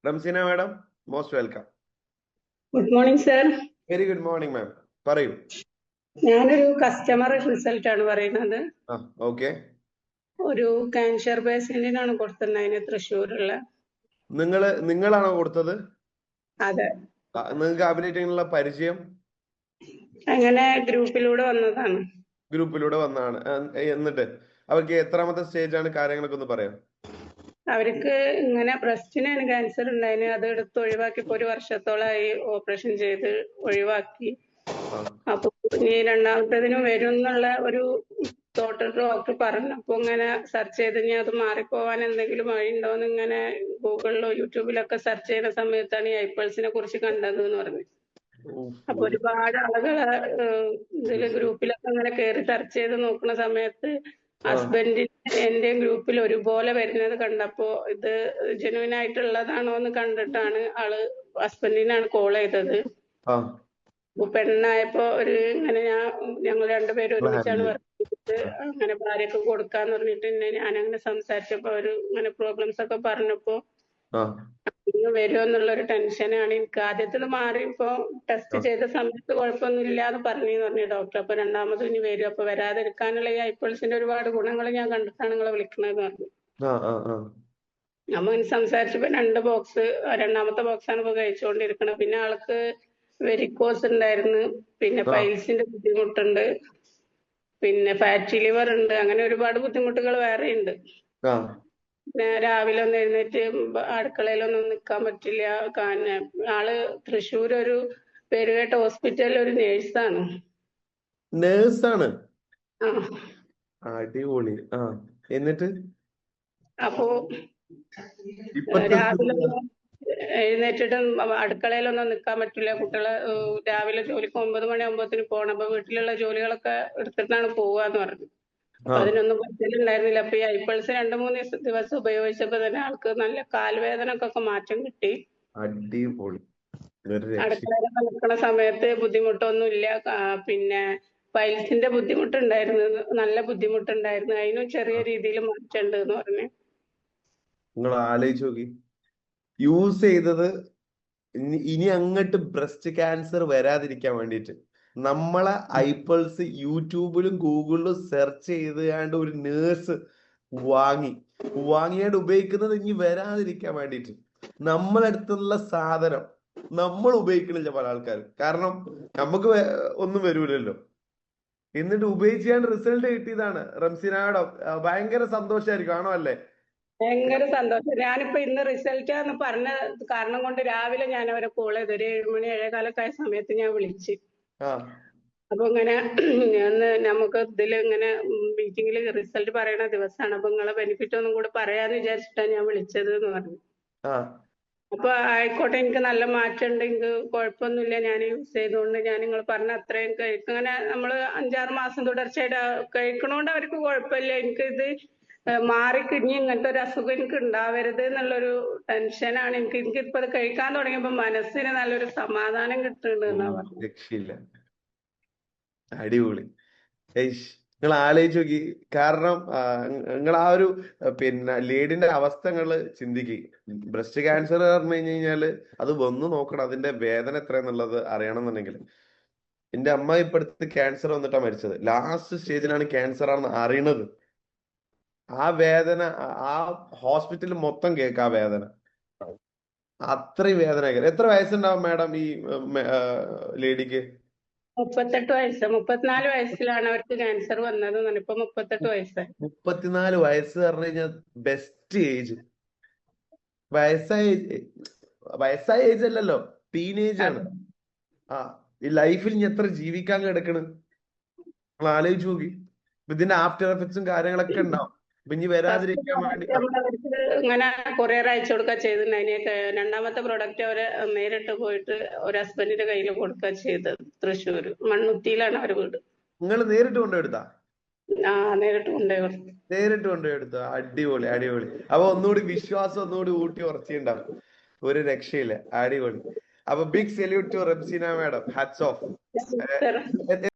Ramseena madam, most welcome. Good morning sir. Very good morning ma'am, പറയൂ. ഞാനൊരു customer result ആണ് പറയുന്നത്. ഓക്കെ. ഒരു ക്യാൻസർ പേഷ്യന്റിനാണ് കൊടുത്തിട്ടുണ്ടായിരുന്നത് തൃശ്ശൂരുള്ള. നിങ്ങളാണോ കൊടുത്തത്? അതെ. നിങ്ങൾക്ക് അവരായിട്ടുള്ള പരിചയം? അങ്ങനെ ഗ്രൂപ്പിലൂടെ വന്നതാണ്. ഗ്രൂപ്പിലൂടെ വന്നതാണ്. എന്നിട്ട് അവർക്ക് എത്രാമത്തെ സ്റ്റേജ് ആണ്, കാര്യങ്ങളൊക്കെ ഒന്ന് പറയാം. അവർക്ക് ഇങ്ങനെ ബ്രസ്റ്റിനാണ് ക്യാൻസർ ഉണ്ടായിരുന്നത്. അത് എടുത്ത് ഒഴിവാക്കി ഇപ്പൊ 1 വർഷത്തോളമായി ഓപ്പറേഷൻ ചെയ്ത് ഒഴിവാക്കി. അപ്പൊ ഇനി രണ്ടാമത്തേതിനും വരും എന്നുള്ള ഒരു ഡോക്ടർ പറഞ്ഞപ്പോ ഇങ്ങനെ സെർച്ച് ചെയ്ത് ഇനി അത് മാറിപ്പോവാൻ എന്തെങ്കിലും വഴി ഉണ്ടോന്ന് ഇങ്ങനെ ഗൂഗിളിലോ യൂട്യൂബിലൊക്കെ സെർച്ച് ചെയ്യുന്ന സമയത്താണ് ഈ ഐപ്പിൾസിനെ കുറിച്ച് കണ്ടത് എന്ന് പറഞ്ഞു. അപ്പൊ ഒരുപാട് ആളുകളെ ഇതില് ഗ്രൂപ്പിലൊക്കെ അങ്ങനെ കയറി സെർച്ച് ചെയ്ത് നോക്കുന്ന സമയത്ത് ഹസ്ബൻഡിന് എന്റെ ഗ്രൂപ്പിൽ ഒരുപോലെ വരുന്നത് കണ്ടപ്പോ ഇത് ജെനുവിൻ ആയിട്ടുള്ളതാണോ എന്ന് കണ്ടിട്ടാണ് ഹസ്ബൻഡിനാണ് കോൾ ചെയ്തത്. പെണ്ണായപ്പോ ഇങ്ങനെ ഞങ്ങൾ രണ്ടുപേരും ഒരുമിച്ചാണ് വർക്ക് ചെയ്തത്. അങ്ങനെ ഭാര്യക്ക് കൊടുക്കാന്ന് പറഞ്ഞിട്ട് ഞാനങ്ങനെ സംസാരിച്ചപ്പോ ഇങ്ങനെ പ്രോബ്ലംസ് ഒക്കെ പറഞ്ഞപ്പോ വരുമോ എന്നുള്ളൊരു ടെൻഷനാണ് എനിക്ക്. ആദ്യത്തിൽ മാറി ഇപ്പൊ ടെസ്റ്റ് ചെയ്ത സമയത്ത് കുഴപ്പമൊന്നുമില്ല എന്ന് പറഞ്ഞു ഡോക്ടർ. അപ്പൊ രണ്ടാമത് ഇനി വരും. അപ്പൊ വരാതിരിക്കാനുള്ള ഈ ഐപ്പിൾസിന്റെ ഒരുപാട് ഗുണങ്ങൾ ഞാൻ കണ്ടിട്ടാണ് നിങ്ങളെ വിളിക്കണതെന്ന് പറഞ്ഞു. നമ്മ സംസാരിച്ചപ്പോ 2 ബോക്സ്, രണ്ടാമത്തെ ബോക്സാണ് ഇപ്പൊ കഴിച്ചുകൊണ്ടിരിക്കണത്. പിന്നെ ആൾക്ക് വെരിക്കോസ് ഉണ്ടായിരുന്നു, പിന്നെ പൈൽസിന്റെ ബുദ്ധിമുട്ടുണ്ട്, പിന്നെ ഫാറ്റി ലിവർ ഉണ്ട്. അങ്ങനെ ഒരുപാട് ബുദ്ധിമുട്ടുകൾ വേറെ ഉണ്ട്. രാവിലെ ഒന്ന് എഴുന്നേറ്റ് അടുക്കളയിലൊന്നും നിൽക്കാൻ പറ്റില്ല. ആള് തൃശ്ശൂർ ഒരു പേരുകേട്ട ഹോസ്പിറ്റലിൽ ഒരു നേഴ്സാണ്. അടിപൊളി. എന്നിട്ട് അപ്പോ രാവിലെ എഴുന്നേറ്റിട്ട് അടുക്കളയിലൊന്നും നിൽക്കാൻ പറ്റില്ല. കുട്ടികളെ രാവിലെ ജോലിക്ക് 9 മണിയാകുമ്പോഴത്തേന് പോകണം. അപ്പൊ വീട്ടിലുള്ള ജോലികളൊക്കെ എടുത്തിട്ടാണ് പോവാന്ന് പറഞ്ഞു. അപ്പൊ അതിനൊന്നും പറ്റലുണ്ടായിരുന്നില്ല. അപ്പൊ ഈ ഐപ്പിൾസ് 2-3 ദിവസം ഉപയോഗിച്ചപ്പോ തന്നെ ആൾക്ക് നല്ല കാൽവേദനക്കൊക്കെ മാറ്റം കിട്ടി. അടുക്കളയിലൊക്കെ നിൽക്കുന്ന സമയത്ത് ബുദ്ധിമുട്ടൊന്നും ഇല്ല. പിന്നെ പൈൽസിന്റെ ബുദ്ധിമുട്ടുണ്ടായിരുന്നു, നല്ല ബുദ്ധിമുട്ടുണ്ടായിരുന്നു. അതിനും ചെറിയ രീതിയിൽ മാറ്റമുണ്ട് എന്ന് പറഞ്ഞു. നിങ്ങൾ ആലോചിച്ച് നോക്കി, യൂസ് ചെയ്തത് ഇനി അങ്ങോട്ട് ബ്രസ്റ്റ് ക്യാൻസർ വരാതിരിക്കാൻ വേണ്ടിയിട്ട് നമ്മളെ ഐപ്പിൾസ് യൂട്യൂബിലും ഗൂഗിളിലും സെർച്ച് ചെയ്താണ്ട് ഒരു നേഴ്സ് വാങ്ങിയാണ്ട് ഉപയോഗിക്കുന്നത് ഇനി വരാതിരിക്കാൻ വേണ്ടിയിട്ട്. നമ്മളടുത്തുള്ള സാധനം നമ്മൾ ഉപയോഗിക്കണില്ല പല ആൾക്കാർ. കാരണം നമുക്ക് ഒന്നും വരൂലല്ലോ. എന്നിട്ട് ഉപയോഗിച്ചാണ്ട് റിസൾട്ട് കിട്ടിയതാണ്. റംസീനയുടെ ഭയങ്കര സന്തോഷമായിരിക്കും, ആണോ അല്ലേ? ഭയങ്കര സന്തോഷം. ഞാനിപ്പോ ഇന്ന് റിസൾട്ട് എന്ന് പറഞ്ഞ കാരണം കൊണ്ട് രാവിലെ ഞാൻ അവരെ കോൾ ചെയ്തു. ഒരു 7 മണി 7:15 ആയ സമയത്ത് ഞാൻ വിളിച്ച്. അപ്പൊ ഇങ്ങനെ നമുക്ക് ഇങ്ങനെ മീറ്റിംഗിൽ റിസൾട്ട് പറയുന്ന ദിവസമാണ്. അപ്പൊ നിങ്ങളെ ബെനിഫിറ്റ് ഒന്നും കൂടെ പറയാന്ന് വിചാരിച്ചിട്ടാണ് ഞാൻ വിളിച്ചത് എന്ന് പറഞ്ഞു. അപ്പൊ ആയിക്കോട്ടെ, എനിക്ക് നല്ല മാറ്റമുണ്ട്, എനിക്ക് കുഴപ്പമൊന്നുമില്ല, ഞാൻ യൂസ് ചെയ്തുകൊണ്ട് ഞാൻ നിങ്ങൾ പറഞ്ഞ അത്രയും അങ്ങനെ നമ്മള് 5-6 മാസം തുടർച്ചയായിട്ട് കഴിക്കണോണ്ട് അവർക്ക് കുഴപ്പമില്ല. എനിക്കിത് മാറിക്കിഞ്ഞ് ഇങ്ങനത്തെ ഒരു അസുഖം എനിക്ക് ഉണ്ടാവരുത് എന്നുള്ളൊരു ടെൻഷനാണ് എനിക്ക്. എനിക്കിപ്പോ അത് കഴിക്കാൻ തുടങ്ങിയപ്പോ മനസ്സിന് നല്ലൊരു സമാധാനം കിട്ടുന്നുണ്ട് എന്നാ പറഞ്ഞു. രക്ഷയില്ല. അടിപൊളി. നിങ്ങൾ ആലോചിച്ച് നോക്കി. കാരണം നിങ്ങൾ ആ ഒരു ലേഡിന്റെ അവസ്ഥ നിങ്ങൾ ചിന്തിക്കുക. ബ്രസ്റ്റ് ക്യാൻസർ പറഞ്ഞു കഴിഞ്ഞാല് അത് വന്നു നോക്കണം, അതിന്റെ വേദന എത്രയെന്നുള്ളത് അറിയണം എന്നുണ്ടെങ്കിൽ. എന്റെ അമ്മ ഇപ്പടുത്ത് ക്യാൻസർ വന്നിട്ടാണ് മരിച്ചത്. ലാസ്റ്റ് സ്റ്റേജിലാണ് ക്യാൻസർ ആണെന്ന് അറിയണത്. ആ വേദന ആ ഹോസ്പിറ്റലിൽ മൊത്തം കേൾക്കാം ആ വേദന. അത്രയും വേദന. എത്ര വയസ്സുണ്ടാവും മാഡം ഈ ലേഡിക്ക്? 38 വയസ്സ്. 34 വയസ്സിലാണ് അവർക്ക് ക്യാൻസർ വന്നത്. ഇപ്പൊ 38 വയസ്സായി. 34 വയസ്സ് പറഞ്ഞു കഴിഞ്ഞാൽ ബെസ്റ്റ് ഏജ്. വയസ്സായ ഏജ് അല്ലല്ലോ, ടീനേജ് ആണ്. ഈ ലൈഫിൽ ഇനി എത്ര ജീവിക്കാൻ കിടക്കണ് നമ്മൾ ആലോചിച്ച് നോക്കി. ഇതിന്റെ ആഫ്റ്റർ എഫക്ട്സും കാര്യങ്ങളൊക്കെ ഉണ്ടാവും. ഇനി വരാതിരിക്കാൻ വേണ്ടി ഇങ്ങനെ കൊറിയർ അയച്ചു കൊടുക്കുക ചെയ്തിട്ടുണ്ടായിന്. രണ്ടാമത്തെ പ്രൊഡക്റ്റ് അവര് നേരിട്ട് പോയിട്ട് ഒരു ഹസ്ബൻഡിന്റെ കയ്യിൽ കൊടുക്കുക ചെയ്തത്. തൃശ്ശൂര് മണ്ണുത്തിയിലാണ് അവര് വീട്. നിങ്ങൾ നേരിട്ട് കൊണ്ടുപോയെടുത്താ? നേരിട്ട് കൊണ്ടുപോയി. നേരിട്ട് കൊണ്ടുപോയെടുത്ത. അടിപൊളി അടിപൊളി. അപ്പൊ ഒന്നുകൂടി വിശ്വാസം ഒന്നുകൂടി ഊട്ടി ഉറച്ചിണ്ടാവും. ഒരു രക്ഷയില്ല. അടിപൊളി. അപ്പൊ big salute to Ramseena madam. Hats of.